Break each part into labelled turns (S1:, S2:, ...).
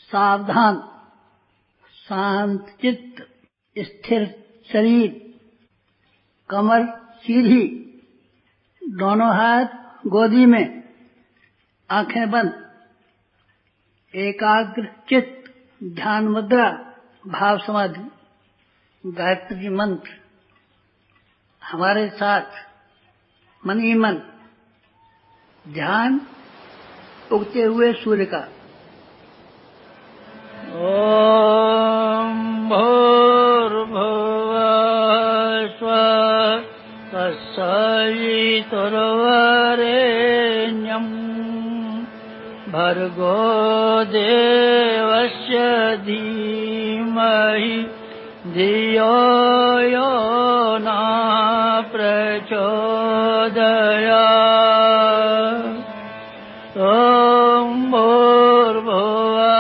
S1: सावधान, शांत चित्त, स्थिर शरीर, कमर सीधी, दोनों हाथ गोदी में, आंखें बंद, एकाग्र चित्त, ध्यान मुद्रा, भाव समाधि, गायत्री मंत्र हमारे साथ मन ही मन, ध्यान उगते हुए सूर्य का।
S2: ओम भूर्भुवः स्वः तत्सवितुर्वरेण्यं भर्गो देवस्य धीमहि धियो यो नः प्रचोदयात्। ओम भूर्भुवः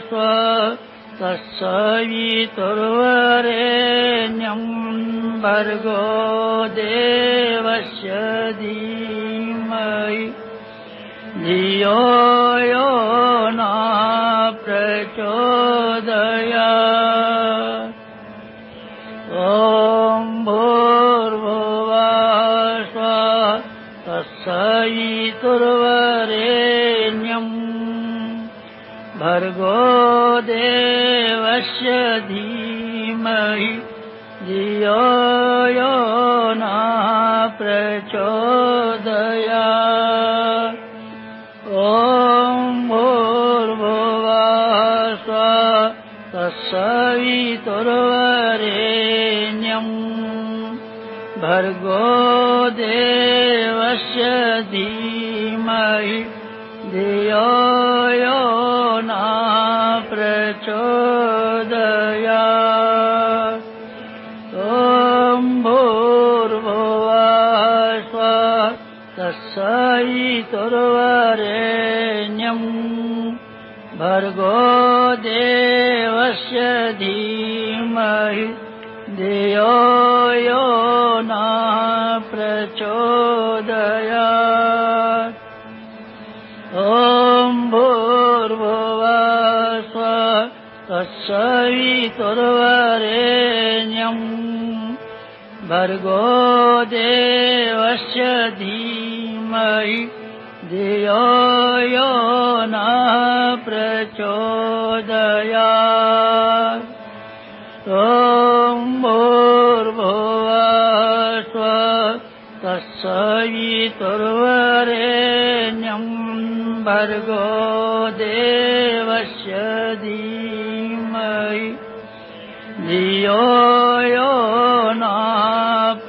S2: स्वः तत्सवितुर्वरेण्यं भर्गो देवस्य धीमहि धियो यो नः प्रचोदयात्। ओम भूर्भुवः स्वः तत्सवितुर्वरेण्यं भर्गो देवस्य धीमहि धियो यो नः प्रचोदयात्। ओम भूर्भुवः स्वः तत्सवितुर्वरेण्यं भर्गो देवस्य धीमहि धियो यो नः प्रचोदयात्। ओम भूर्भुवः स्वः तत्सवितुर्वरेण्यं भर्गो देवस्य धीमहि धियो यो नः प्रचोदयात्। ओम भूर्भुवः स्वः तत्सवितुर्वरेण्यं भर्गो देवस्य धीमहि धियो यो नः प्रचोदयात्। ओम भूर्भुवः स्वः तत्सवितुर्वरेण्यं भर्गो देवस्य धीमहि धियो यो नः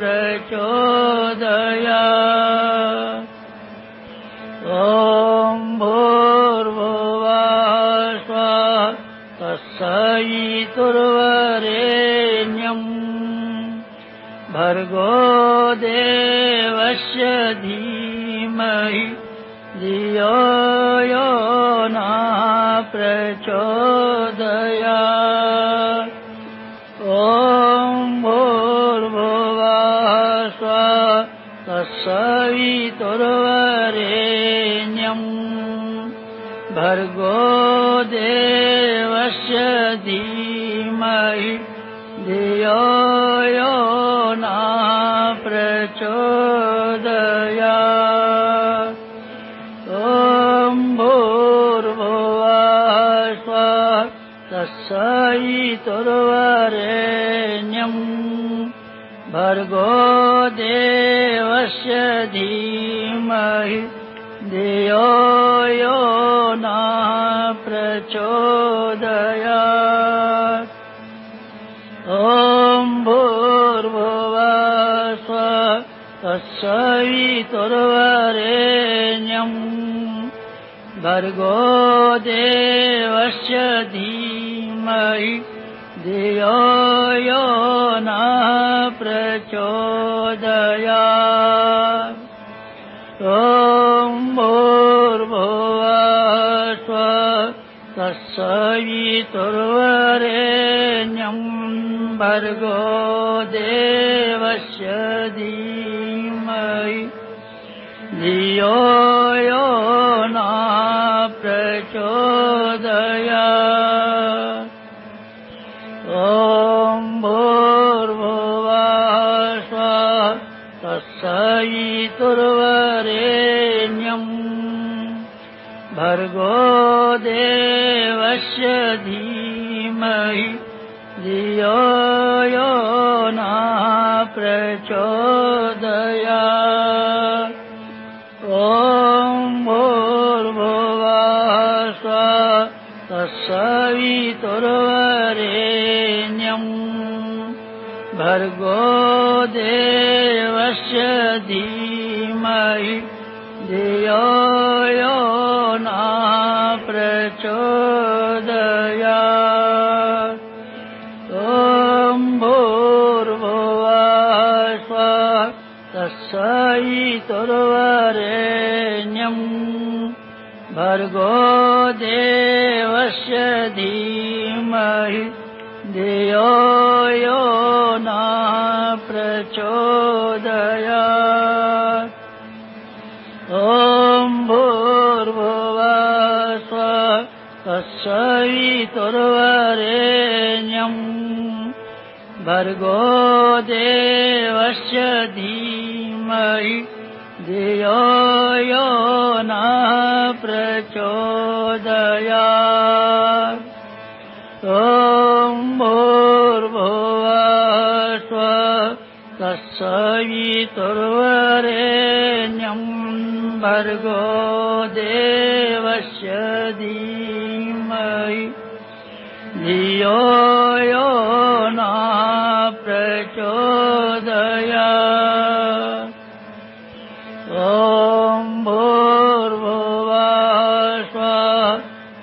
S2: प्रचोदयात्। ओम भूर्भुवः स्वः तत्सवितुर्वरेण्यं भर्गो देवस्य धीमहि धियो यो नः प्रचोदयात्। ओम भूर्भुवः स्वः तत्सवितुर्वरेण्यं भर्गो देवस्य धीमहि धियो यो नः प्रचोदयात्। ओम भूर्भुवः स्वः तत्सवितुर्वरेण्यं भर्गो देवस्य धीमहि धियो यो नः प्रचोदयात्। ओम भूर्भुवः स्वः तत्सवितुर्वरेण्यं भर्गो देवस्य धीमहि धियो यो नः प्रचोदयात्। ओम भूर्भुवः स्वः तत्सवितुर्वरेण्यं भर्गो देवस्य धीमहि धियो यो नः प्रचोदयात्। प्रचोदयात्। ॐ भूर्भुवः स्वः तत्सवितुर्वरेण्यम् भर्गो देवस्य धीमहि धियो यो नः प्रचोदयात्। ॐ भूर्भुवः स्वः तत्सवितुर्वरेण्यम् भर्गो देवस्य धीमहि धियो यो नः प्रचोदयात्। ॐ भूर्भुवः स्वः तत्सवितुर्वरेण्यम् भर्गो देवस्य धीमहि धियो यो नः प्रचोदयात्। ॐ भूर्भुवः स्वः तत्सवितुर्वरेण्यम् भर्गो देवस्य धीमहि धियो यो नः प्रचोदयात्। ॐ भूर्भुवः स्वः तत्सवितुर्वरेण्यम् भर्गो देवस्य धीमहि धियो यो नः प्रचोदयात्। ॐ भूर्भुवः स्वः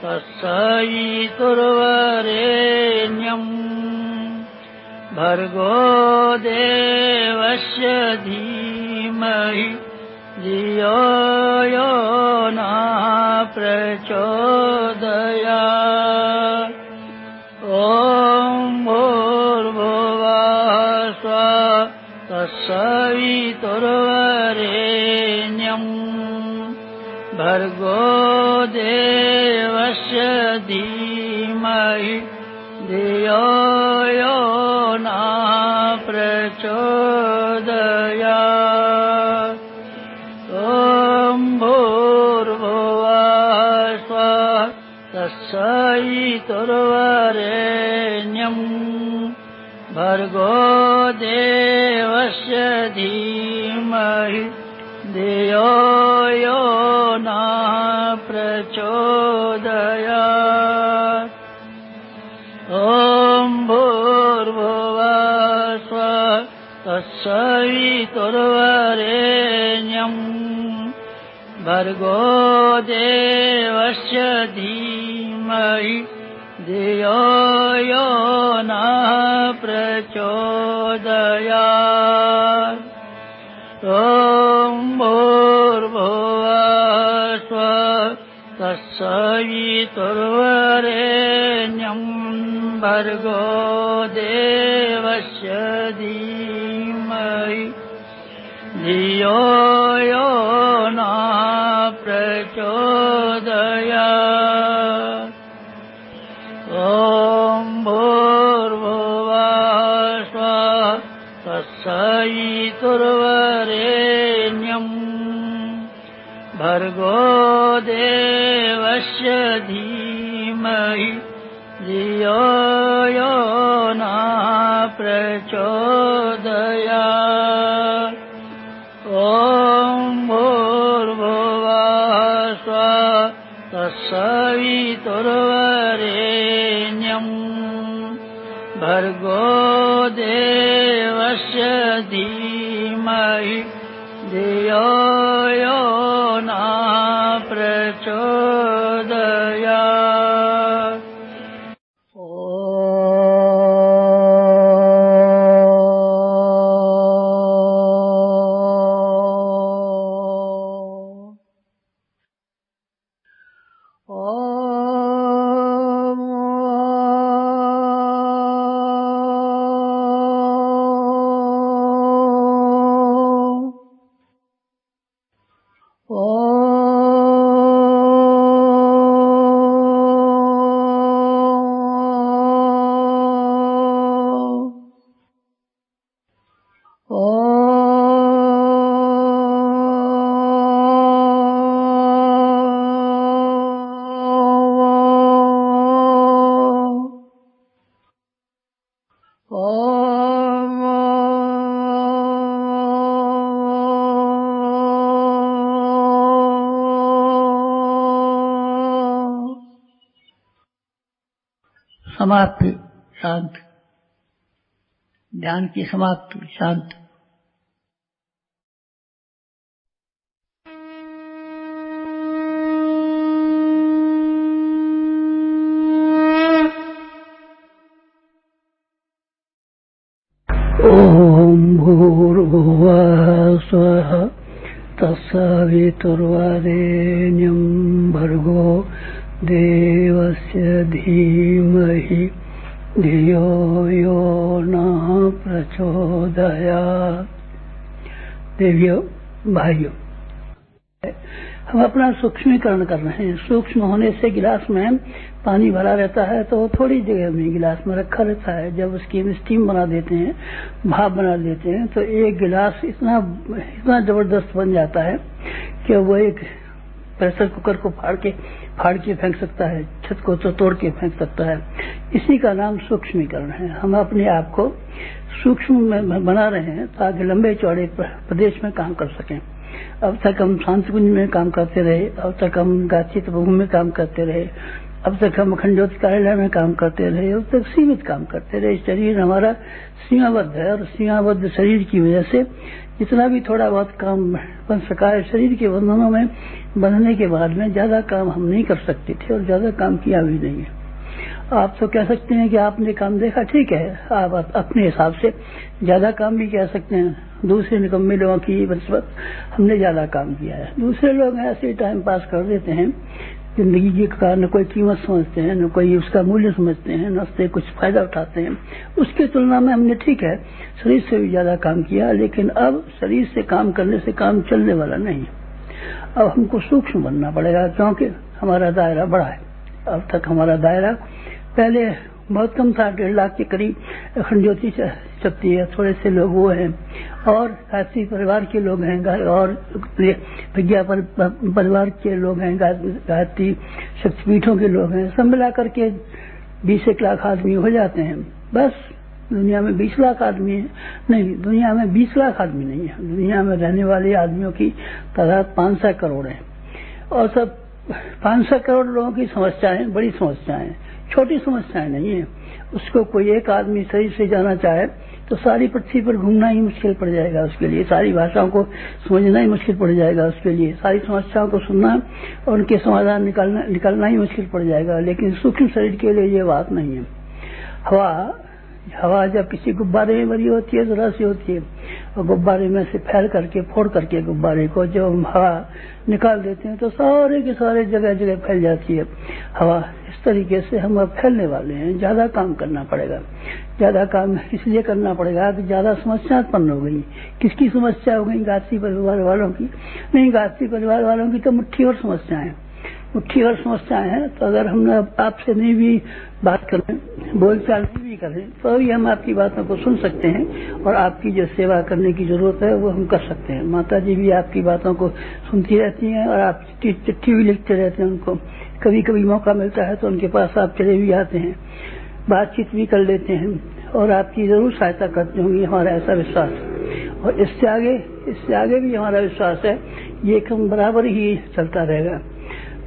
S2: तत्सवितुर्वरेण्यम् भर्गो देवस्य धीमहि धियो यो नः प्रचोदयात्। ॐ भूर्भुवः स्वः तत्सवितुर्वरेण्यम् भर्गो देवस्य धीमहि धियो यो नः प्रचोदयात्। ॐ भूर्भुवः स्वः तत्सवितुर्वरेण्यम् भर्गो देवस्य धीमहि धियो यो नः प्रचोदयात्। ॐ भूर्भुवः स्वः तत्सवितुर्वरेण्यम् भर्गो देवस्य धीमहि धियो यो नः प्रचोदयात्। ॐ भूर्भुवः स्वः तत्सवितुर्वरेण्यम् भर्गो देवस्य धीमहि धियो यो नः प्रचोदयात्। ॐ भूर्भुवः स्वः तत्सवितुर्वरेण्यम् भर्गो देवस्य धीमहि धियो यो नः प्रचोदयात्। ॐ भूर्भुवः स्वः तत्सवितुर्वरेण्यम् भर्गो देवस्य धीमहि धियो यो नः प्रचोदयात्।
S1: समाप्ति शांत, ध्यान की समाप्ति शांत।
S2: ओम भूर्भुवः स्वः तत्सवितुर्वरेण्यं भर्गो देवस्य धीमहि धियो यो नः प्रचोदयात्। देवियों भाइयों, हम अपना सूक्ष्मीकरण कर रहे हैं। सूक्ष्म होने से गिलास में पानी भरा रहता है तो थोड़ी जगह में गिलास में रखा रहता है। जब उसकी हम स्टीम बना देते हैं, भाप बना देते हैं, तो एक गिलास इतना जबरदस्त बन जाता है कि वो एक प्रेशर कुकर को फाड़ के फेंक सकता है, छत को तो तोड़ के फेंक सकता है। इसी का नाम सूक्ष्मीकरण है। हम अपने आप को सूक्ष्म में बना रहे हैं ताकि लंबे चौड़े प्रदेश में काम कर सकें। अब तक हम शांति कुंज में काम करते रहे, अब तक हम गाची तपोभूमि में काम करते रहे, अब तक हम अखंड ज्योति कार्यालय में काम करते रहे, अब तक सीमित काम करते रहे। शरीर हमारा सीमाबद्ध है और सीमाबद्ध शरीर की वजह से जितना भी थोड़ा बहुत काम बन सका है, शरीर के बंधनों में बंधने के बाद में ज्यादा काम हम नहीं कर सकते थे और ज्यादा काम किया भी नहीं है। आप तो कह सकते हैं कि आपने काम देखा, ठीक है, आप अपने हिसाब से ज्यादा काम भी कह सकते हैं। दूसरे निकम्मे लोगों की बनिस्बत हमने ज्यादा काम किया है। दूसरे लोग ऐसे ही टाइम पास कर देते हैं, जिंदगी का न कोई कीमत समझते हैं, न कोई उसका मूल्य समझते हैं, न उससे कुछ फायदा उठाते हैं। उसकी तुलना में हमने, ठीक है, शरीर से भी ज्यादा काम किया, लेकिन अब शरीर से काम करने से काम चलने वाला नहीं। अब हमको सूक्ष्म बनना पड़ेगा क्योंकि हमारा दायरा बड़ा है। अब तक हमारा दायरा पहले बहुत कम था, 1.5 लाख के करीब अखंड ज्योति चलती है। थोड़े से लोग वो हैं और गायत्री परिवार के लोग हैं और विज्ञा परिवार के लोग हैं, गायत्री शक्तिपीठों के लोग हैं। सब मिला करके 20 लाख आदमी हो जाते हैं। बस दुनिया में 20 लाख आदमी है नहीं, दुनिया में 20 लाख आदमी नहीं है। दुनिया में रहने वाले आदमियों की तादाद 500 करोड़ है और सब 500 करोड़ लोगों की समस्याएं बड़ी समस्याएं, छोटी समस्याएं नहीं है। उसको कोई एक आदमी शरीर से जाना चाहे तो सारी पृथ्वी पर घूमना ही मुश्किल पड़ जाएगा उसके लिए, सारी भाषाओं को समझना ही मुश्किल पड़ जाएगा उसके लिए, सारी समस्याओं को सुनना और उनके समाधान निकालना ही मुश्किल पड़ जाएगा। लेकिन सूक्ष्म शरीर के लिए ये बात नहीं है। हवा जब किसी गुब्बारे में भरी होती है तो रस होती है और गुब्बारे में से फैल करके फोड़ करके गुब्बारे को जब हम हवा निकाल देते हैं तो सारे के सारे जगह जगह फैल जाती है हवा। इस तरीके से हम अब फैलने वाले हैं। ज्यादा काम करना पड़ेगा। ज्यादा काम इसलिए करना पड़ेगा कि ज्यादा समस्या उत्पन्न हो गई। किसकी समस्या हो गई? गायत्री परिवार वालों की नहीं, गायत्री परिवार वालों की तो मुट्ठी और समस्याएं हैं। तो अगर हम आपसे नहीं भी बात करें, बोलचाल नहीं भी करें, तो भी हम आपकी बातों को सुन सकते हैं और आपकी जो सेवा करने की जरूरत है वो हम कर सकते हैं। माता जी भी आपकी बातों को सुनती रहती हैं और आप चिट्ठी भी लिखते रहते हैं उनको। कभी कभी मौका मिलता है तो उनके पास आप चले भी आते हैं, बातचीत भी कर लेते हैं और आपकी जरूर सहायता करते होंगे, हमारा ऐसा विश्वास है। और इससे आगे भी हमारा विश्वास है ये काम बराबर ही चलता रहेगा।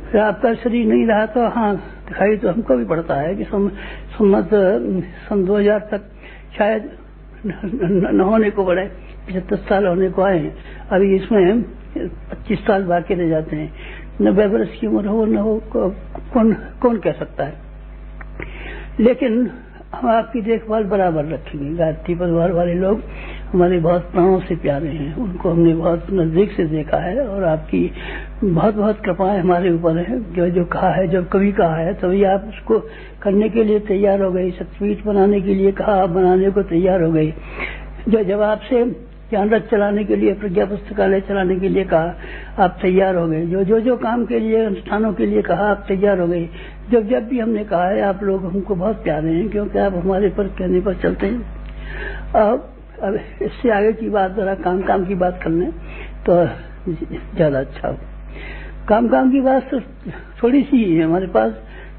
S2: फिर आपका शरीर नहीं रहा तो हाँ, दिखाई तो हमको भी पड़ता है कि सन 2000 तक शायद न होने को पड़े, 75 साल होने को आए हैं। अभी इसमें 25 साल बाकी रह जाते हैं। 90 वर्ष की उम्र हो न हो कौन कह सकता है। लेकिन हम आपकी देखभाल बराबर रखेंगे। गायत्री परिवार वाले लोग हमारे बहुत प्राणों से प्यारे हैं, उनको हमने बहुत नजदीक से देखा है और आपकी बहुत बहुत कृपाएं हमारे ऊपर है। जो कहा है, जब कभी कहा है तभी आप उसको करने के लिए तैयार हो गए। शक्तिपीठ बनाने के लिए कहा, आप बनाने को तैयार हो गए। जब आपसे ज्ञान रथ चलाने के लिए, प्रज्ञा पुस्तकालय चलाने के लिए कहा, आप तैयार हो गए। जो काम के लिए, अनुष्ठानों के लिए कहा, आप तैयार हो गए। जब भी हमने कहा है, आप लोग हमको बहुत प्यारे हैं क्योंकि आप हमारे पर कहने पर चलते हैं। अब इससे आगे की बात जरा काम की बात कर लें तो ज्यादा अच्छा हो। काम की बात तो थोड़ी सी है हमारे पास,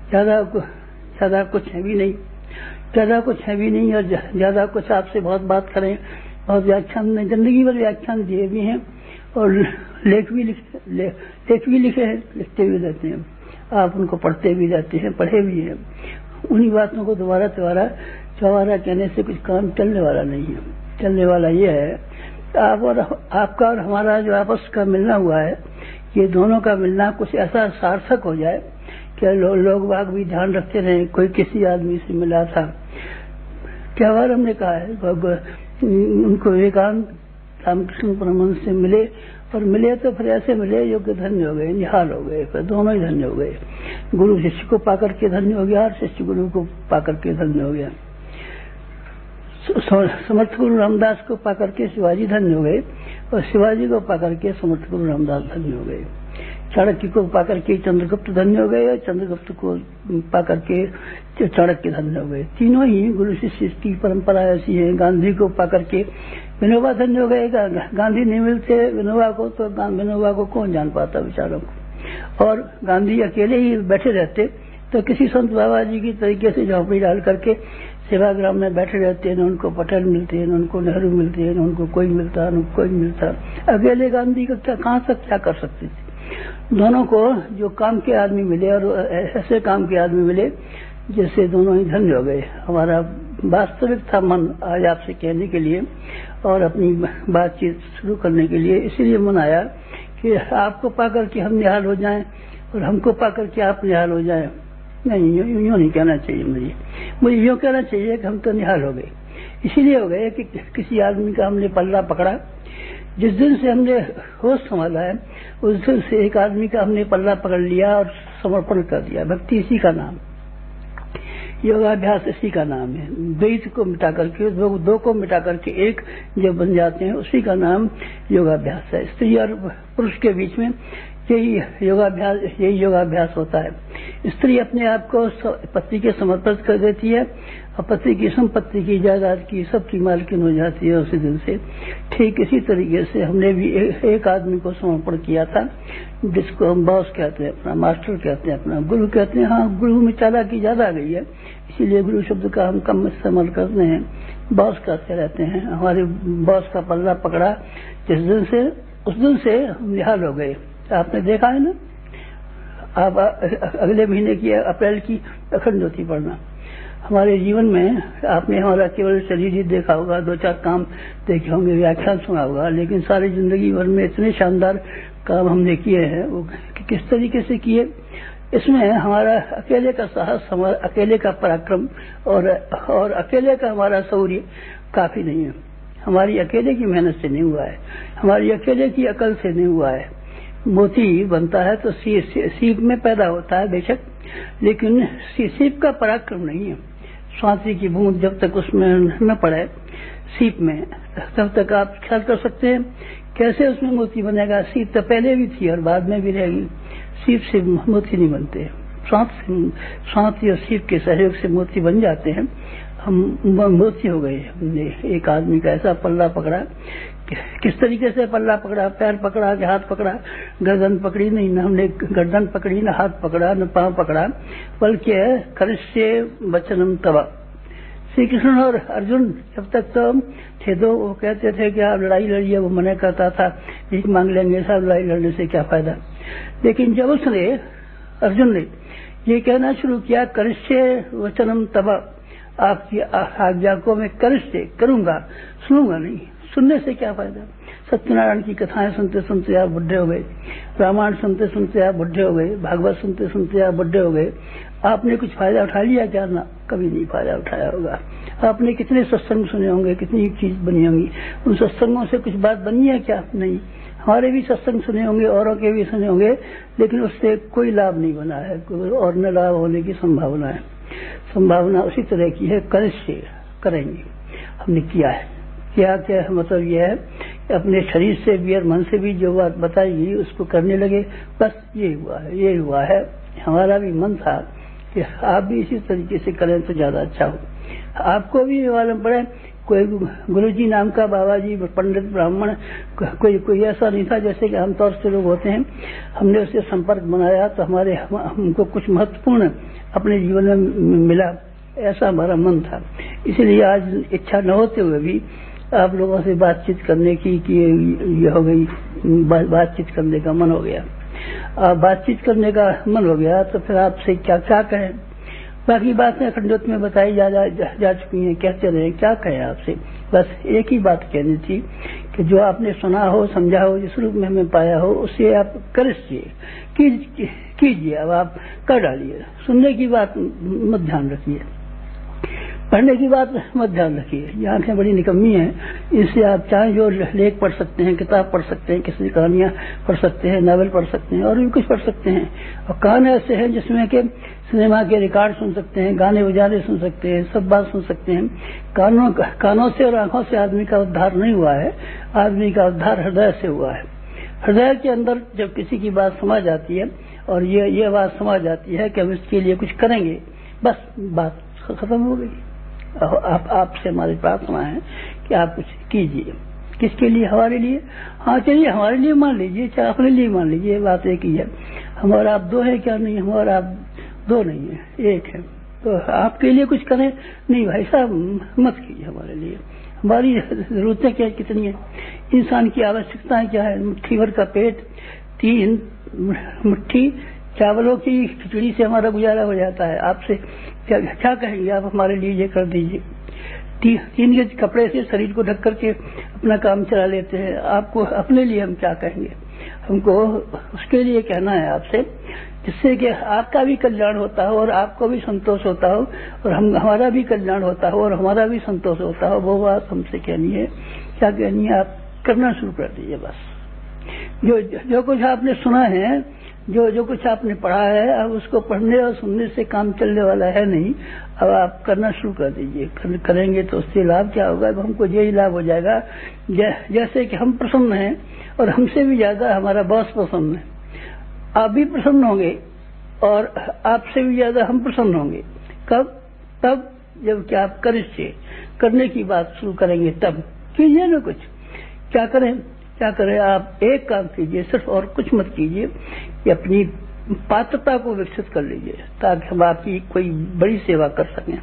S2: ज्यादा कुछ है भी नहीं, और ज्यादा कुछ आपसे बहुत बात करें। बहुत व्याख्यान में जिंदगी भर व्याख्यान दिए भी हैं और लेख भी लिखे हैं, लिखते भी रहते हैं। आप उनको पढ़ते भी रहते हैं, पढ़े भी हैं। उन्हीं बातों को दोबारा चौबारा कहने से कुछ काम चलने वाला नहीं है। चलने वाला ये है आपका और हमारा जो आपस का मिलना हुआ है, ये दोनों का मिलना कुछ ऐसा सार्थक हो जाए कि लोग बाग भी ध्यान रखते रहे। कोई किसी आदमी से मिला था, क्या बार हमने कहा है, उनको विवेकानंद रामकृष्ण परमहंस से मिले, और मिले तो फिर ऐसे मिले जो कि धन्य हो गए, निहाल हो गए, फिर दोनों ही धन्य हो गए। गुरु शिष्य को पाकर के धन्य हो गया और शिष्य गुरु को पाकर के धन्य हो गया। समर्थ गुरु रामदास को पाकर के शिवाजी धन्य हो गए, और शिवाजी को पाकर के समर्थ गुरु रामदास धन्य हो गए। चाणक्य को पाकर के चंद्रगुप्त धन्य हो गए, और चंद्रगुप्त को पाकर के चाणक्य धन्य हो गए। तीनों ही गुरु शिष्य की परंपरा ऐसी है। गांधी को पाकर के विनोबा धन्य हो गए। गांधी नहीं मिलते विनोबा को तो विनोबा को कौन जान पाता बेचारों को। और गांधी अकेले ही बैठे रहते तो किसी संत बाबा जी की तरीके से झोंपड़ी डाल करके सेवाग्राम में बैठे रहते हैं, उनको पटेल मिलते हैं, उनको नेहरू मिलते हैं, उनको कोई मिलता, उनको कोई मिलता। अकेले गांधी का क्या कहाँ तक क्या कर सकते थे। दोनों को जो काम के आदमी मिले, और ऐसे काम के आदमी मिले जैसे दोनों ही धन्य हो गए। हमारा वास्तविक था मन आज आपसे कहने के लिए और अपनी बातचीत शुरू करने के लिए, इसलिए मन आया कि आपको पाकर के हम निहाल हो जाएं और हमको पाकर के आप निहाल हो जाएं। नहीं, यूं नहीं कहना चाहिए। मुझे यूं कहना चाहिए कि हम तो निहाल हो गए। इसीलिए हो गए कि किसी आदमी का हमने पल्ला पकड़ा। जिस दिन से हमने होश संभाला है उस दिन से एक आदमी का हमने पल्ला पकड़ लिया और समर्पण कर दिया। भक्ति इसी का नाम, योगाभ्यास इसी का नाम है। द्वैत को मिटा करके, दो को मिटा करके एक जब बन जाते हैं, उसी का नाम योगाभ्यास है। स्त्री और पुरुष के बीच में यही योगाभ्यास होता है। स्त्री अपने आप को पति के समर्पित कर देती है और पति की संपत्ति की, जायदाद की, सबकी मालकिन हो जाती है उसी दिन से। ठीक इसी तरीके से हमने भी एक आदमी को समर्पण किया था, जिसको हम बॉस कहते हैं, अपना मास्टर कहते हैं, अपना गुरु कहते हैं। हाँ, गुरु में चालाकी ज्यादा आ गई है, इसीलिए गुरु शब्द का हम कम इस्तेमाल करते हैं, बॉस कहते रहते हैं। हमारे बॉस का पल्ला पकड़ा जिस दिन से, उस दिन से हम निहाल हो गए। आपने देखा है ना, आप अगले महीने की अप्रैल की अखंड ज्योति पढ़ना। हमारे जीवन में आपने हमारा केवल शरीर ही देखा होगा, 2-4 काम देखे होंगे, व्याख्यान सुना होगा, लेकिन सारी जिंदगी भर में इतने शानदार काम हमने किए हैं, वो किस तरीके से किए। इसमें हमारा अकेले का साहस, हमारा अकेले का पराक्रम और अकेले का हमारा शौर्य काफी नहीं है। हमारी अकेले की मेहनत से नहीं हुआ है, हमारी अकेले की अकल से नहीं हुआ है। मोती बनता है तो सीप में पैदा होता है बेशक, लेकिन सीप का पराक्रम नहीं है। स्वाति की बूंद जब तक उसमें न पड़े सीप में, तब तक आप ख्याल कर सकते हैं कैसे उसमें मोती बनेगा। सीप तो पहले भी थी और बाद में भी रहेगी। सीप से मोती नहीं बनते, स्वाति और सीप के सहयोग से मोती बन जाते हैं। हम मोती हो गए। हमने एक आदमी का ऐसा पल्ला पकड़ा, किस तरीके से पल्ला पकड़ा, पैर पकड़ा कि हाथ पकड़ा, गर्दन पकड़ी नहीं, न हमने गर्दन पकड़ी, न हाथ पकड़ा, न पांव पकड़ा, बल्कि करिष्ये वचनम तव। श्री कृष्ण और अर्जुन जब तक तो थे दो, वो कहते थे कि आप लड़ाई लड़िए, वो मना करता था, भीख मांग लेंगे, सब लड़ाई लड़ने से क्या फायदा। लेकिन जब उसने, अर्जुन ने ये कहना शुरू किया, करिष्ये वचनम तव, आपकी आज्ञा को मैं करिष्ये करूंगा, सुनूंगा नहीं, सुनने से क्या फायदा। सत्यनारायण की कथाएं सुनते सुनते आप बुढ़े हो गए, रामायण सुनते सुनते आप बुढ़े हो गए, भागवत सुनते सुनते आप बुढ़े हो गए। आपने कुछ फायदा उठा लिया क्या? ना, कभी नहीं फायदा उठाया होगा। आपने कितने सत्संग सुने होंगे, कितनी चीज बनी होंगी, उन सत्संगों से कुछ बात बनी है क्या? नहीं। हमारे भी सत्संग सुने होंगे, औरों के भी सुने होंगे, लेकिन उससे कोई लाभ नहीं बना है और न लाभ होने की संभावना है। संभावना उसी तरह की है, करिष्ये करेंगे। हमने किया है, क्या मतलब यह है कि अपने शरीर से भी और मन से भी जो बात बताई गई उसको करने लगे, बस ये हुआ है। हमारा भी मन था कि आप भी इसी तरीके से करें तो ज्यादा अच्छा हो। आपको भी मालूम पड़े, कोई गुरुजी नाम का, बाबा जी, पंडित, ब्राह्मण, कोई ऐसा नहीं था जैसे कि आमतौर से लोग होते हैं। हमने उससे संपर्क बनाया तो हमको कुछ महत्वपूर्ण अपने जीवन में मिला, ऐसा हमारा मन था। इसलिए आज इच्छा न होते हुए भी आप लोगों से बातचीत करने की ये हो गई, बातचीत करने का मन हो गया। बातचीत करने का मन हो गया तो फिर आपसे क्या कहें। बाकी बातें खंडोत में बताई जा चुकी हैं, कहते रहे, क्या कहें आपसे। बस एक ही बात कहनी थी कि जो आपने सुना हो, समझा हो, जिस रूप में हमें पाया हो, उसे आप करिए, कीजिए। अब आप कर डालिए। सुनने की बात मत ध्यान रखिए, पढ़ने की बात मत ध्यान रखिए। ये आंखें बड़ी निकम्मी हैं, इससे आप चाहे जो लेख पढ़ सकते हैं, किताब पढ़ सकते हैं, किसी कहानियां पढ़ सकते हैं, नावल पढ़ सकते हैं, और भी कुछ पढ़ सकते हैं। और कान ऐसे हैं जिसमें कि सिनेमा के रिकॉर्ड सुन सकते हैं, गाने बजाने सुन सकते हैं, सब बात सुन सकते हैं। कानों से और आंखों से आदमी का उद्धार नहीं हुआ है, आदमी का उद्धार हृदय से हुआ है। हृदय के अंदर जब किसी की बात समझ आती है और ये बात समझ आती है कि हम इसके लिए कुछ करेंगे, बस बात खत्म हो गई। आपसे हमारी प्रार्थना है कि आप कुछ कीजिए। किसके लिए? हमारे लिए। हाँ चलिए, हमारे लिए मान लीजिए, चाहे अपने लिए मान लीजिए, बात एक ही है। हम और आप दो है क्या? नहीं, हम और आप दो नहीं है, एक है। तो आपके लिए कुछ करें? नहीं भाई साहब, मत कीजिए हमारे लिए। हमारी जरूरतें क्या, कितनी है? इंसान की आवश्यकताएं क्या है? मुट्ठी भर का पेट, 3 मुट्ठी चावलों की खिचड़ी से हमारा गुजारा हो जाता है। आपसे क्या कहेंगे आप? हमारे लिए ये कर दीजिए। 3 गज कपड़े से शरीर को ढक करके अपना काम चला लेते हैं। आपको अपने लिए हम क्या कहेंगे? हमको उसके लिए कहना है आपसे, जिससे कि आपका भी कल्याण होता हो और आपको भी संतोष होता हो, और हमारा भी कल्याण होता हो और हमारा भी संतोष होता हो। वो बात हमसे कहनी है। क्या कहनी है? आप करना शुरू कर दीजिए। बस जो कुछ आपने सुना है, जो कुछ आपने पढ़ा है, अब उसको पढ़ने और सुनने से काम चलने वाला है नहीं। अब आप करना शुरू कर दीजिए। करेंगे तो उससे लाभ क्या होगा? अब हमको यही लाभ हो जाएगा, जैसे कि हम प्रसन्न हैं और हमसे भी ज्यादा हमारा बॉस प्रसन्न है। आप भी प्रसन्न होंगे और आपसे भी ज्यादा हम प्रसन्न होंगे। कब? तब जब कि आप करने की बात शुरू करेंगे, तब कीजिए ना कुछ। क्या करें? आप एक काम कीजिए सिर्फ, और कुछ मत कीजिए, कि अपनी पात्रता को विकसित कर लीजिए, ताकि हम आपकी कोई बड़ी सेवा कर सकें।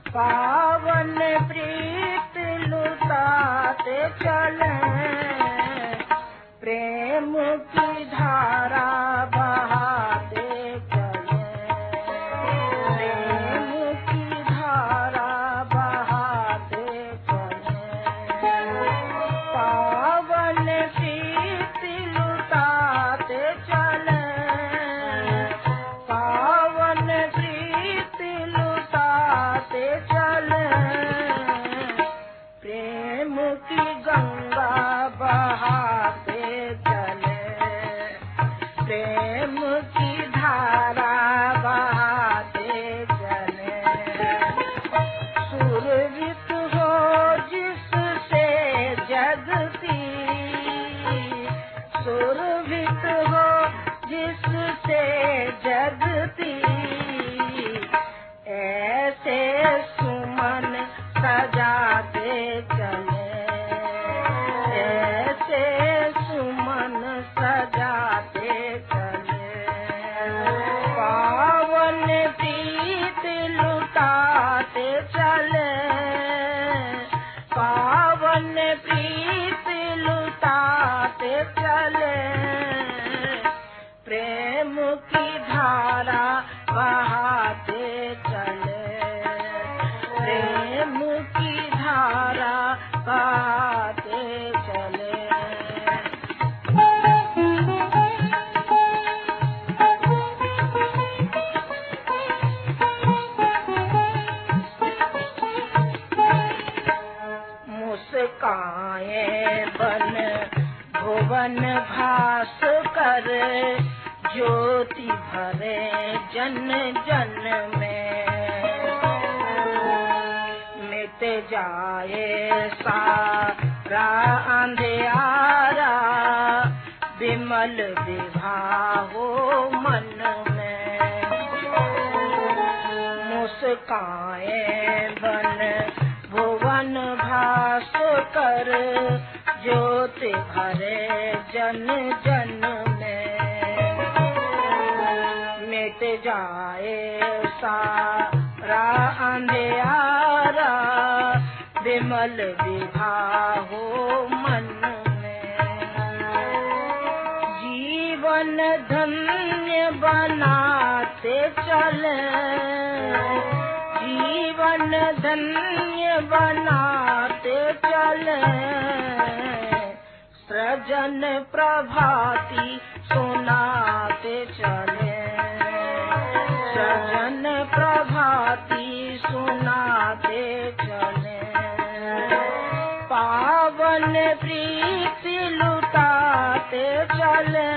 S3: पावन प्रीत लुटाते चले, प्रेम की धारा बहाते चले, प्रेम की धारा बहाते चले। पावन प्रीत लुटाते चले, पावन प्रीत लुटाते चले, प्रेम की गंगा बहाते चले, प्रेम की धारा बहाते चले। सुरभित हो जिससे जगती, सुरभित हो जिससे जगती, ऐसे सुमन सजाते चले, ऐसे सुमन सजाते चले। पावन प्रीत लुटाते चले, पावन प्रीत लुटाते चले, प्रेम की धारा बहाते चले, प्रेम की धारा बहाते चले। मुस्काएं बन भुवन भास कर, ज्योति भरे जन जन में, मिट जाए सारा अंधियारा, विमल विभा हो मन में। मुस्काए बन भुवन भास कर, ज्योति भरे जन जन में। मिट जाए सारा अंधियारा, विमल विभा हो मन में। जीवन धन्य बनाते चले, जीवन धन्य बनाते चले। सृजन प्रभाती सुनाते चले, सृजन प्रभाती सुनाते चले। पावन प्रीति लुटाते चले,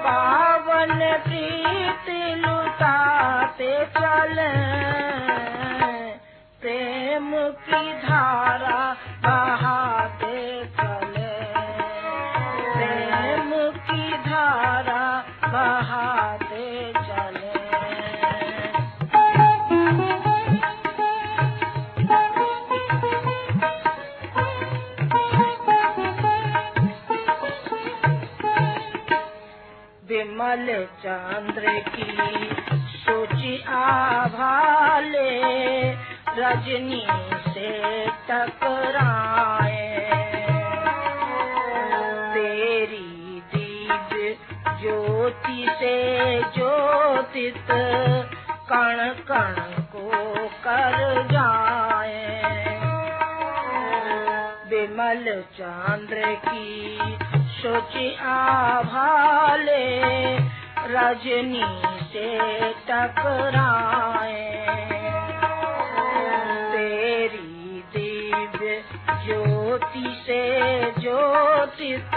S3: पावन प्रीति लुटाते चले। प्रेम की धारा बहाते चले, प्रेम की धारा बहाते चले। विमल चंद्र की सोची आभाले, रजनी से टकराए। तेरी दिव्य ज्योति से ज्योतित, कण कण को कर जाए। विमल चंद्र की सोची आभाले, रजनी से टकराए। तेरी दिव्य ज्योति से ज्योतित,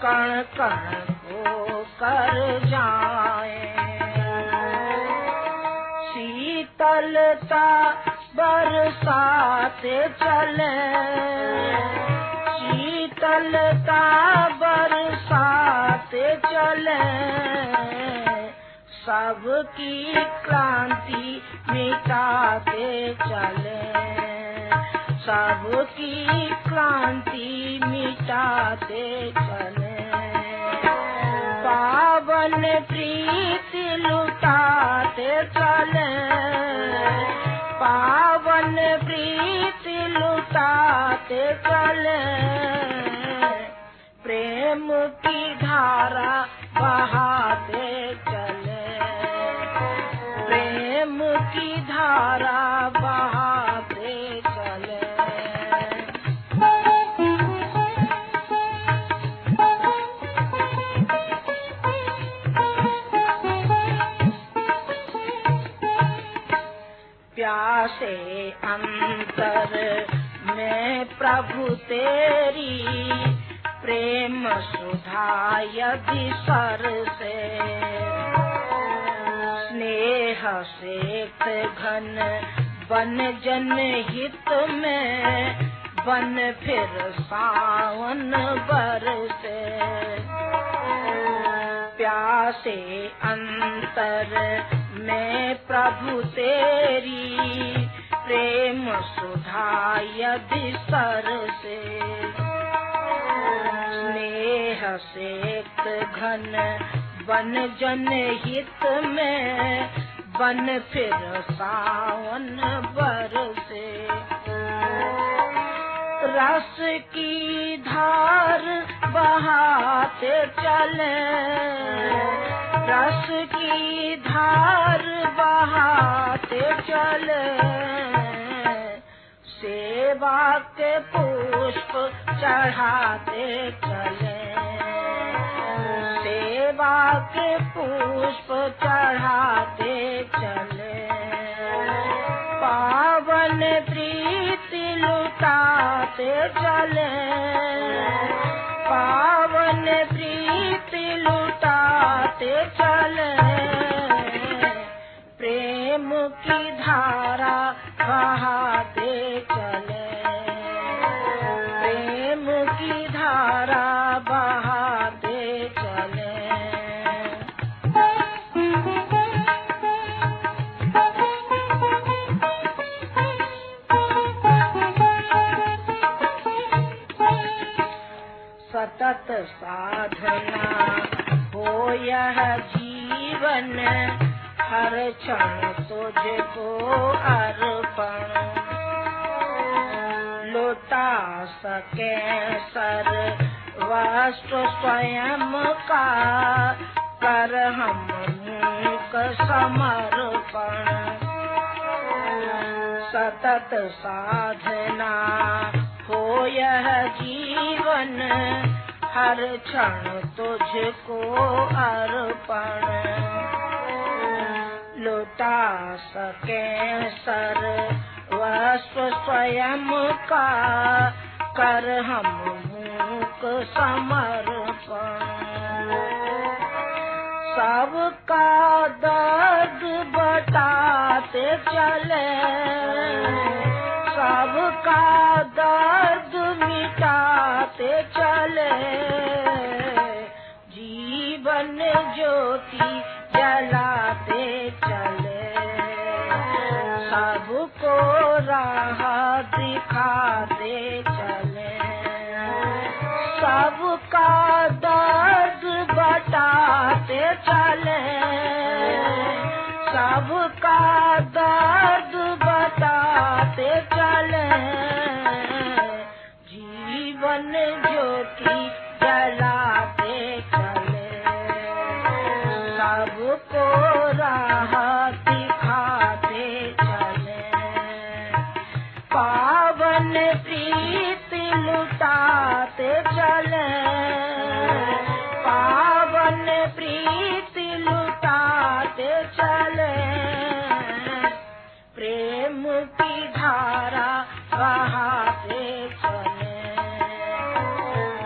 S3: कण कण को कर जाए। शीतलता बरसाते चले, शीतलता बरसाते चले। सबकी क्रांति मिटाते चले, सबकी क्रांति मिटाते चले। पावन प्रीति लुटाते चले, पावन प्रीति लुटाते चले। प्रेम की धारा बहाते चले, प्रेम की धारा बहाते चले। प्यासे अंतर में प्रभु तेरी, प्रेम सुधा यदि सर से। स्नेह से घन बन जन हित में, बन फिर सावन बरसे। प्यासे अंतर में प्रभु तेरी, प्रेम सुधा यदि सर से। स्नेह से घन बन जन हित में, बन फिर सावन बरसे। रस की धार बहाते चले, रस की धार बहाते चले। सेवा के पुष्प चढ़ाते चले, सेवा के पुष्प चढ़ाते चले। पावन प्रीति लुटाते चले, पावन प्रीति लुटाते चले। प्रेम की धारा बहाते चले, प्रेम की धारा बहाते चले। साधना हो यह जीवन, हर क्षण तुझको अर्पण। लुटा सके सर्वस्व स्वयं का, कर हम मूक समर्पण। सतत साधना हो यह जीवन, हर क्षण तुझको अर्पण। लुटा सके सर्वस्व स्वयं का, कर हम मूक समर्पण। सबका दर्द बटाते चले, सबका दर्द मिटाते चले। जीवन ज्योति जलाते चले, सबको राह दिखाते चले। सबका दर्द बटाते चले, सबका दर्द बताते चले। जीवन ज्योति जलाते चले, सबको राह दिखाते चले। पावन प्रीति लुटाते चले, पावन प्रीति लुटाते चले। प्रेम की धारा बहाते चले,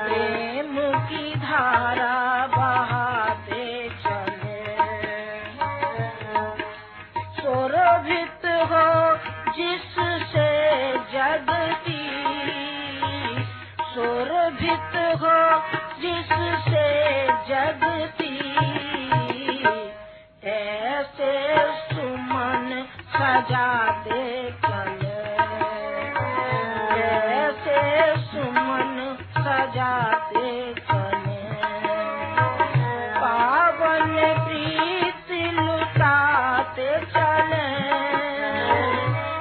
S3: प्रेम की धारा बहाते चले। सुरभित हो जिससे जगती, सुरभित हो जिससे जगती। ऐसे सुमन सजाते चले, ऐसे सुमन सजाते चले। पावन प्रीति लुटाते चले,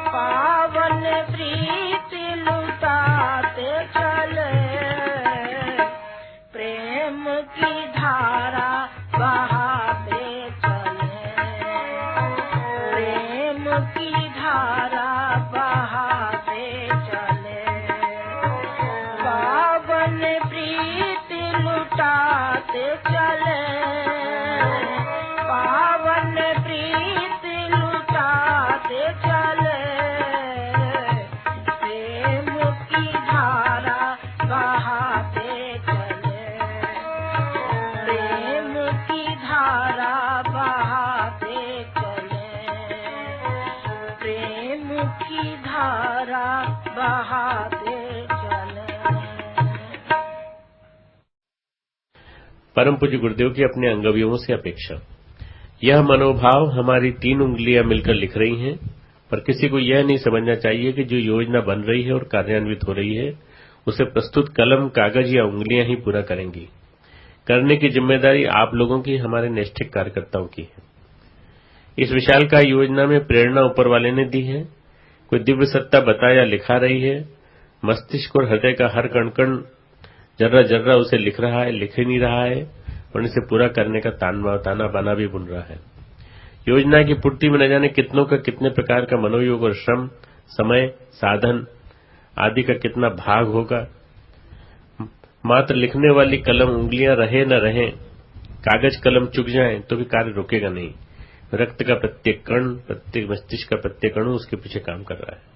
S3: पावन प्रीति लुटाते चले। प्रेम की धारा बहाते चले, प्रेम की धारा बहाते चले। पावन प्रीति लुटाते चले, पावन प्रीति लुटाते चले। प्रेम की धारा बहाते चले, प्रेम की धारा बहाते चले। प्रेम की धारा बहाते चले।
S4: परम पूज्य गुरुदेव की अपने अंगअवयवों से अपेक्षा। यह मनोभाव हमारी 3 उंगलियां मिलकर लिख रही हैं, पर किसी को यह नहीं समझना चाहिए कि जो योजना बन रही है और कार्यान्वित हो रही है, उसे प्रस्तुत कलम, कागज या उंगलियां ही पूरा करेंगी। करने की जिम्मेदारी आप लोगों की, हमारे निष्ठिक कार्यकर्ताओं की है। इस विशालकाय योजना में प्रेरणा ऊपर वाले ने दी है। कोई दिव्य सत्ता बता या लिखा रही है। मस्तिष्क और हृदय का हर कण कण जर्रा जर्रा उसे लिख रहा है, लिख ही नहीं रहा है, और इसे पूरा करने का ताना बाना भी बुन रहा है। योजना की पूर्ति में न जाने कितनों का कितने प्रकार का मनोयोग और श्रम, समय, साधन आदि का कितना भाग होगा। मात्र लिखने वाली कलम उंगलियां रहे न रहें, कागज कलम चुक जाएं तो भी कार्य रुकेगा नहीं। रक्त का प्रत्येक कण, प्रत्येक मस्तिष्क का प्रत्येक अणु उसके पीछे काम कर रहा है।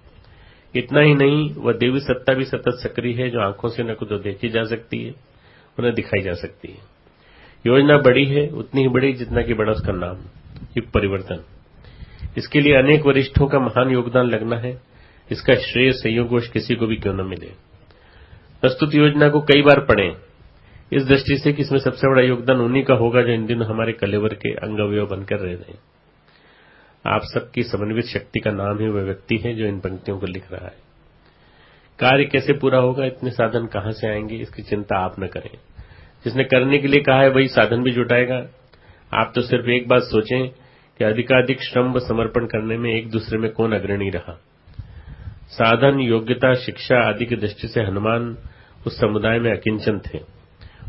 S4: इतना ही नहीं, वह देवी सत्ता भी सतत सक्रिय है, जो आंखों से न तो देखी जा सकती है, उन्हें दिखाई जा सकती है। योजना बड़ी है, उतनी ही बड़ी जितना कि बड़ा उसका नाम, युग परिवर्तन। इसके लिए अनेक वरिष्ठों का महान योगदान लगना है। इसका श्रेय संयोगवश किसी को भी क्यों न मिले। प्रस्तुत योजना को कई बार पढ़ें, इस दृष्टि से कि इसमें सबसे बड़ा योगदान उन्हीं का होगा जो इन दिनों हमारे कलेवर के अंगअवयव बनकर रह रहे हैं। आप सबकी समन्वित शक्ति का नाम ही वह व्यक्ति है जो इन पंक्तियों को लिख रहा है। कार्य कैसे पूरा होगा, इतने साधन कहां से आएंगे, इसकी चिंता आप न करें। जिसने करने के लिए कहा है वही साधन भी जुटाएगा। आप तो सिर्फ एक बात सोचें कि अधिकाधिक श्रम व समर्पण करने में एक दूसरे में कौन अग्रणी रहा। साधन, योग्यता, शिक्षा आदि की दृष्टि से हनुमान उस समुदाय में अकिंचन थे।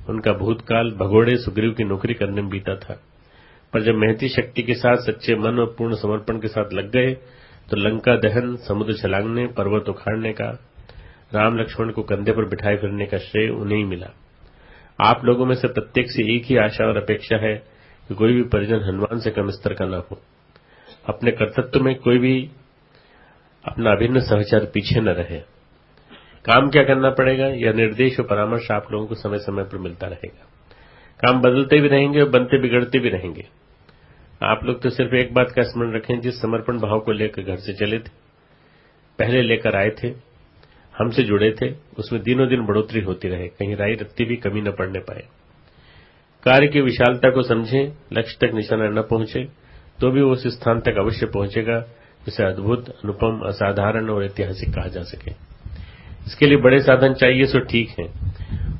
S4: उनका भूतकाल भगोड़े सुग्रीव की नौकरी करने में बीता था, पर जब महती शक्ति के साथ सच्चे मन और पूर्ण समर्पण के साथ लग गए तो लंका दहन, समुद्र छलांगने, पर्वत उखाड़ने का, राम लक्ष्मण को कंधे पर बिठाए फिरने का श्रेय उन्हें ही मिला। आप लोगों में से प्रत्येक से एक ही आशा और अपेक्षा है कि कोई भी परिजन हनुमान से कम स्तर का न हो। अपने कर्तव्य में कोई भी अपना अभिन्न सहचर पीछे न रहे। काम क्या करना पड़ेगा, यह निर्देश और परामर्श आप लोगों को समय समय पर मिलता रहेगा। काम बदलते भी रहेंगे और बनते बिगड़ते भी रहेंगे। आप लोग तो सिर्फ एक बात का स्मरण रखें, जिस समर्पण भाव को लेकर घर से चले थे, पहले लेकर आए थे, हमसे जुड़े थे, उसमें दिनों दिन बढ़ोतरी होती रहे, कहीं राई रत्ती भी कमी न पड़ने पाए। कार्य की विशालता को समझें, लक्ष्य तक निशाना न पहुंचे तो भी वो उस स्थान तक अवश्य पहुंचेगा जिसे अद्भुत, अनुपम, असाधारण और ऐतिहासिक कहा जा सके। इसके लिए बड़े साधन चाहिए सो ठीक है,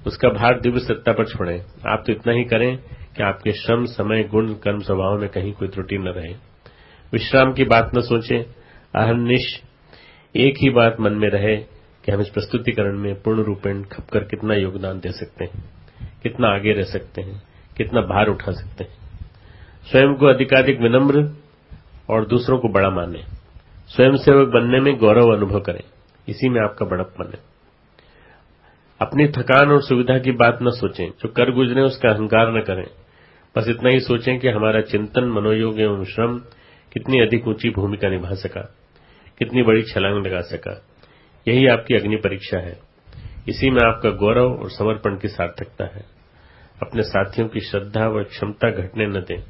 S4: उसका भार दिव्य सत्ता पर छोड़ें। आप तो इतना ही करें कि आपके श्रम, समय, गुण, कर्म, स्वभाव में कहीं कोई त्रुटि न रहे। विश्राम की बात न सोचें, अहर्निश एक ही बात मन में रहे कि हम इस प्रस्तुतिकरण में पूर्ण रूपेण खपकर कितना योगदान दे सकते हैं, कितना आगे रह सकते हैं, कितना भार उठा सकते हैं। स्वयं को अधिकाधिक विनम्र और दूसरों को बड़ा माने। स्वयं सेवक बनने में गौरव अनुभव करें, इसी में आपका बड़प्पन है। अपनी थकान और सुविधा की बात न सोचें, जो कर गुजरे उसका अहंकार न करें। बस इतना ही सोचें कि हमारा चिंतन, मनोयोग एवं श्रम कितनी अधिक ऊंची भूमिका निभा सका, कितनी बड़ी छलांग लगा सका। यही आपकी अग्नि परीक्षा है। इसी में आपका गौरव और समर्पण की सार्थकता है। अपने साथियों की श्रद्धा व क्षमता घटने न दें,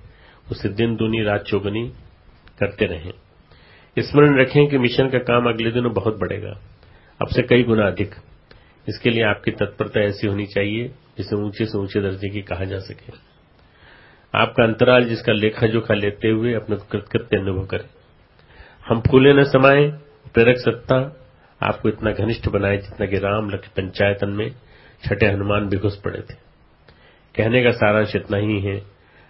S4: उसे दिन दूनी रात चौगुनी करते रहें। स्मरण रखें कि मिशन का काम अगले दिनों बहुत बढ़ेगा, अब से कई गुना अधिक। इसके लिए आपकी तत्परता ऐसी होनी चाहिए जिसे ऊंचे से ऊंचे दर्जे की कहा जा सके। आपका अंतराल जिसका लेखा जोखा लेते हुए अपने को कृतकृत्य अनुभव करें। हम फूले न समाये, प्रेरक सत्ता आपको इतना घनिष्ठ बनाए जितना कि राम लक्ष्मण पंचायतन में छठे हनुमान भी घुस पड़े थे। कहने का सारांश इतना ही है,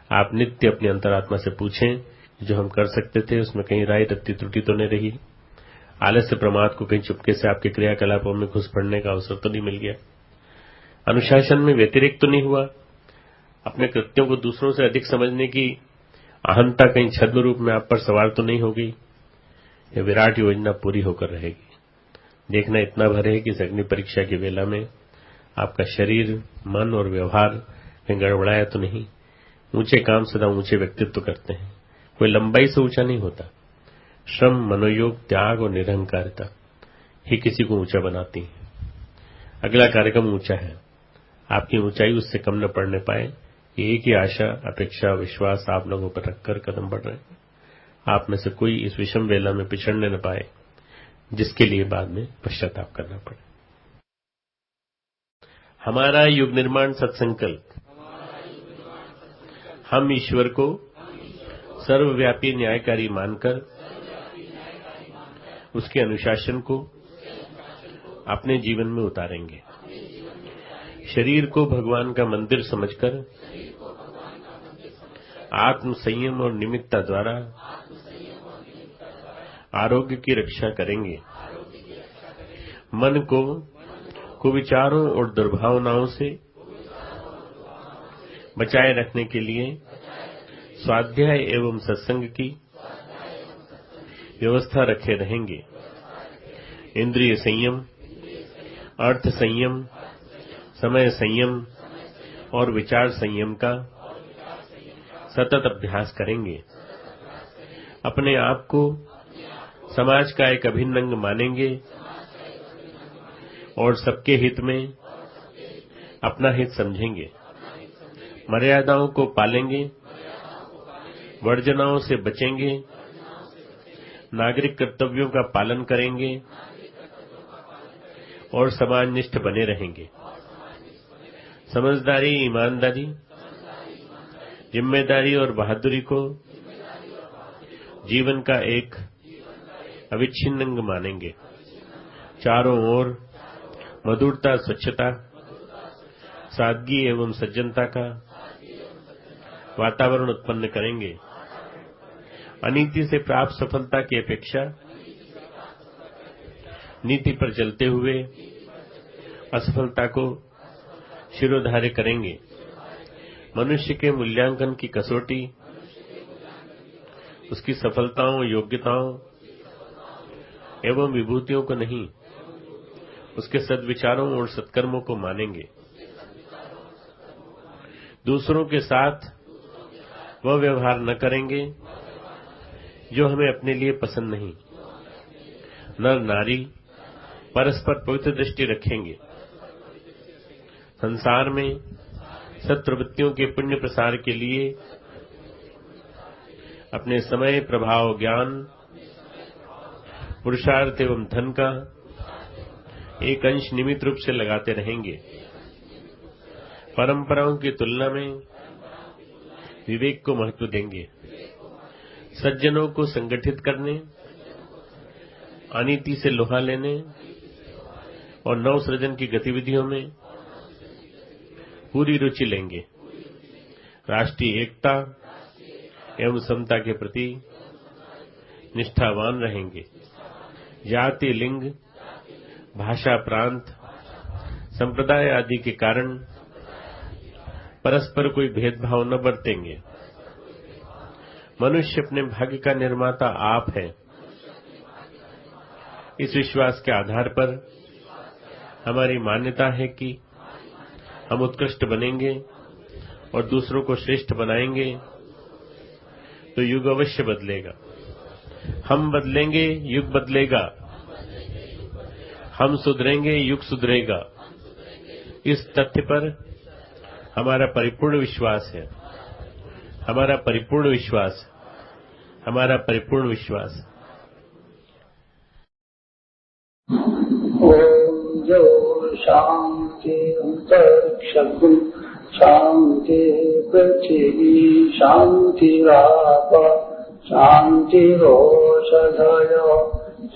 S4: आप नित्य अपनी अंतरात्मा से पूछें जो हम कर सकते थे उसमें कहीं राय रत्ती त्रुटि तो नहीं रही। आलस्य प्रमाद को कहीं चुपके से आपके क्रियाकलापों में घुस पड़ने का अवसर तो नहीं मिल गया। अनुशासन में व्यतिरिक्त तो नहीं हुआ। अपने कृत्यों को दूसरों से अधिक समझने की अहंता कहीं छद्म रूप में आप पर सवार तो नहीं होगी। यह विराट योजना पूरी होकर रहेगी। देखना इतना भर है कि इस अग्नि परीक्षा की वेला में आपका शरीर, मन और व्यवहार कहीं गड़बड़ाया तो नहीं। ऊंचे काम सदा ऊंचे व्यक्तित्व करते हैं, कोई लंबाई से ऊंचा नहीं होता। श्रम, मनोयोग, त्याग और निरहंकारिता ही किसी को ऊंचा बनाती है। अगला कार्यक्रम ऊंचा है, आपकी ऊंचाई उससे कम न पड़ने पाए, ये एक ही आशा, अपेक्षा, विश्वास आप लोगों पर रखकर कदम बढ़ रहे हैं। आप में से कोई इस विषम वेला में पिछड़ने न पाए जिसके लिए बाद में पश्चाताप करना पड़े। हमारा युग निर्माण सत्संकल्प। हम ईश्वर को सर्वव्यापी न्यायकारी मानकर उसके अनुशासन को अपने जीवन में उतारेंगे। शरीर को भगवान का मंदिर समझकर आत्म संयम और निमित्ता द्वारा आरोग्य की रक्षा करेंगे। मन को कुविचारों और दुर्भावनाओं से बचाए रखने के लिए स्वाध्याय एवं सत्संग की व्यवस्था रखे रहेंगे। इंद्रिय संयम, अर्थ संयम, समय संयम और विचार संयम का सतत अभ्यास करेंगे। अपने आप को समाज का एक अभिन्न अंग मानेंगे और सबके हित में अपना हित समझेंगे। मर्यादाओं को पालेंगे, वर्जनाओं से बचेंगे, नागरिक कर्तव्यों का पालन करेंगे और समाजनिष्ठ बने रहेंगे। समझदारी, ईमानदारी, जिम्मेदारी और बहादुरी को जीवन का एक अविच्छिन्न अंग मानेंगे। चारों ओर मधुरता, स्वच्छता, सादगी एवं सज्जनता का वातावरण उत्पन्न करेंगे। अनीति से प्राप्त सफलता की अपेक्षा नीति पर चलते हुए असफलता को शिरोधार्य करेंगे। मनुष्य के मूल्यांकन की कसौटी उसकी सफलताओं, योग्यताओं एवं विभूतियों को नहीं, उसके सद्विचारों और सत्कर्मों को मानेंगे। दूसरों के साथ वह व्यवहार न करेंगे जो हमें अपने लिए पसंद नहीं। नर नारी परस्पर पवित्र दृष्टि रखेंगे। संसार में सत्प्रवृत्तियों के पुण्य प्रसार के लिए अपने समय, प्रभाव, ज्ञान, पुरुषार्थ एवं धन का एक अंश नियमित रूप से लगाते रहेंगे। परंपराओं की तुलना में विवेक को महत्व देंगे। सज्जनों को संगठित करने, अनीति से लोहा लेने और नवसृजन की गतिविधियों में पूरी रुचि लेंगे। राष्ट्रीय एकता एवं समता के प्रति निष्ठावान रहेंगे। जाति, लिंग, भाषा, प्रांत, संप्रदाय आदि के कारण परस्पर कोई भेदभाव न बरतेंगे। मनुष्य अपने भाग्य का निर्माता आप है। इस विश्वास के आधार पर हमारी मान्यता है कि हम उत्कृष्ट बनेंगे और दूसरों को श्रेष्ठ बनाएंगे तो युग अवश्य बदलेगा। हम बदलेंगे, युग बदलेगा। हम सुधरेंगे, युग सुधरेगा। इस तथ्य पर हमारा परिपूर्ण विश्वास है। हमारा परिपूर्ण विश्वास, हमारा परिपूर्ण विश्वास।
S2: ओम जो शांति अंतरिक्षं शांति पृथ्वी शांतिराप शांतिरोषधय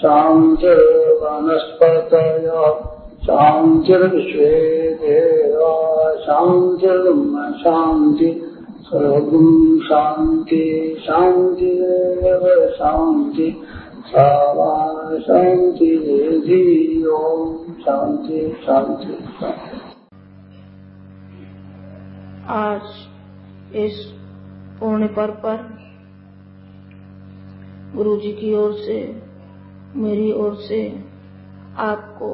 S2: शांतिर्वनस्पतय शांतिर्विश्वे देवा शांतिर्ब्रह्म शांति सर्वं शांति शांतिरेव शांति सावा शांति ओम शांति शांति।
S3: आज इस पुण्य पर्व पर गुरु जी की ओर से, मेरी ओर से आपको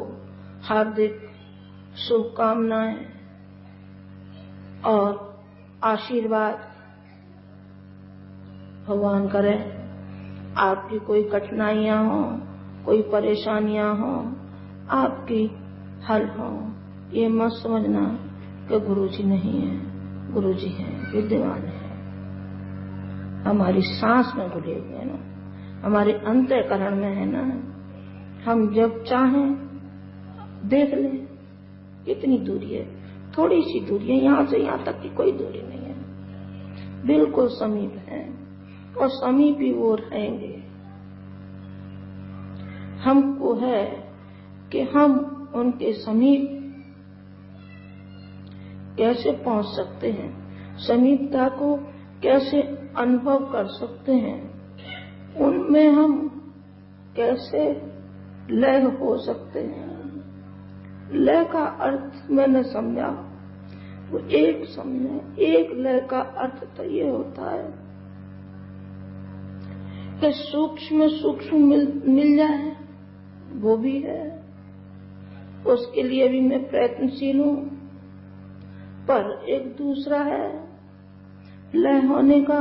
S3: हार्दिक शुभकामनाएं और आशीर्वाद। भगवान करे आपकी कोई कठिनाइयां हो, कोई परेशानियां हो, आपकी हल हो। ये मत समझना कि गुरुजी नहीं है, गुरुजी हैं, विद्यमान है। हमारी सांस में घुले हुए हैं ना, हमारे अंतःकरण में है ना। हम जब चाहें देख लें कितनी दूरी है, थोड़ी सी दूरी है, यहाँ से यहाँ तक की कोई दूरी नहीं है, बिल्कुल समीप है और समीप ही वो रहेंगे। हमको है कि हम उनके समीप कैसे पहुंच सकते हैं, समीपता को कैसे अनुभव कर सकते हैं, उनमें हम कैसे लय हो सकते हैं। लय का अर्थ मैंने समझा, वो एक समझे। एक लय का अर्थ तो ये होता है कि सूक्ष्म सूक्ष्म मिल जाए, वो भी है, उसके लिए भी मैं प्रयत्नशील हूं। पर एक दूसरा है लय होने का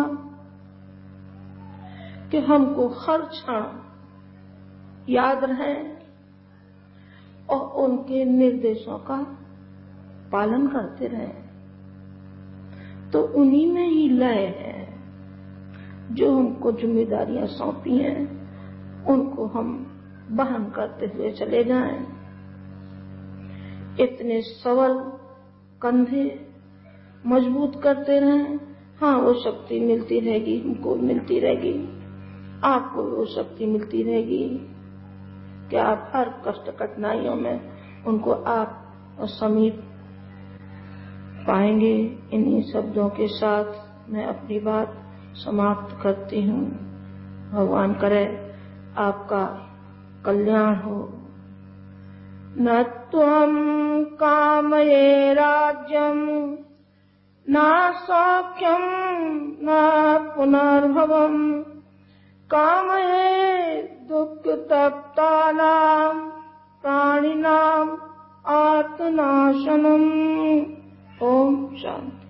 S3: कि हमको हर क्षण याद रहे और उनके निर्देशों का पालन करते रहे। तो उन्हीं में ही लय है। जो हमको जिम्मेदारियां सौंपी हैं उनको हम वहन करते हुए चले जाएं। इतने सबल कंधे मजबूत करते रहें। हाँ, वो शक्ति मिलती रहेगी, हमको मिलती रहेगी, आपको वो शक्ति मिलती रहेगी कि आप हर कष्ट कठिनाइयों में उनको आप समीप पाएंगे। इन्हीं शब्दों के साथ मैं अपनी बात समाप्त करती हूँ। भगवान करे आपका कल्याण हो। न त्वं कामये राज्यं न सौख्यं न पुनर्भवम् कामये दुःखतप्तानां प्राणिनां आत्मनाशनम्। ओम शांति।